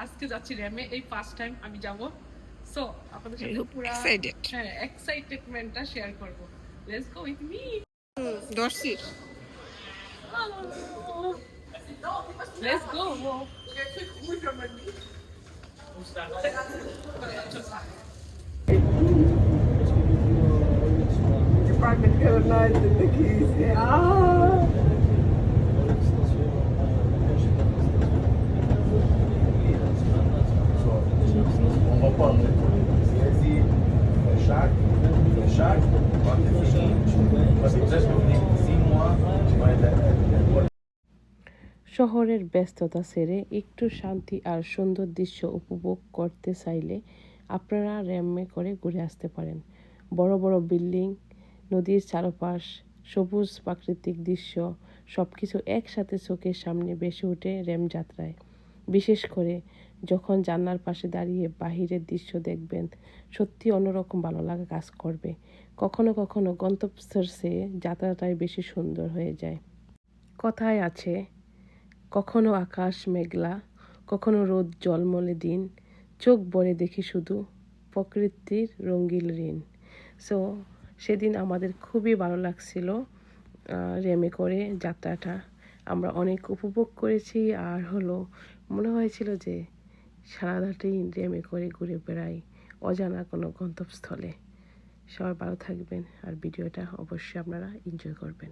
আজকে যাচ্ছি র্যামে, এই ফার্স্ট টাইম আমি যাব। সো আপনাদের সাথে পুরো এক্সাইটেডমেন্টটা শেয়ার করব। Let's go with me. দর্শি let's go. Department colonized in the keys. On reprend. Vas-y, chaque, quand tu finis, parce que déjà je vais venir 6 mois, tu vas être শহরের ব্যস্ততা ছেড়ে একটু শান্তি আর সুন্দর দৃশ্য উপভোগ করতে চাইলে আপনারা র্যামে করে ঘুরে আসতে পারেন। বড় বড় বিল্ডিং, নদীর চারপাশ, সবুজ প্রাকৃতিক দৃশ্য সবকিছু একসাথে চোখের সামনে ভেসে ওঠে র্যাম যাত্রায়। বিশেষ করে যখন জানলার পাশে দাঁড়িয়ে বাহিরের দৃশ্য দেখবেন, সত্যি অন্যরকম ভালো লাগা কাজ করবে। কখনো কখনো গন্তব্যস্থলের চেয়ে যাত্রাটাই বেশি সুন্দর হয়ে যায়। কথায় আছে, কখনো আকাশ মেঘলা, কখনো রোদ ঝলমলে দিন, চোখ ভরে দেখি শুধু প্রকৃতির রঙিন ঋণ। সো সেদিন আমাদের খুবই ভালো লাগছিল র্যামে করে যাত্রাটা। আমরা অনেক উপভোগ করেছি, আর মনে হয়েছিল যে সারাটাই র্যামে করে ঘুরে বেড়াই অজানা কোনো গন্তব্যস্থলে। সবাই ভালো থাকবেন, আর ভিডিওটা অবশ্যই আপনারা এনজয় করবেন।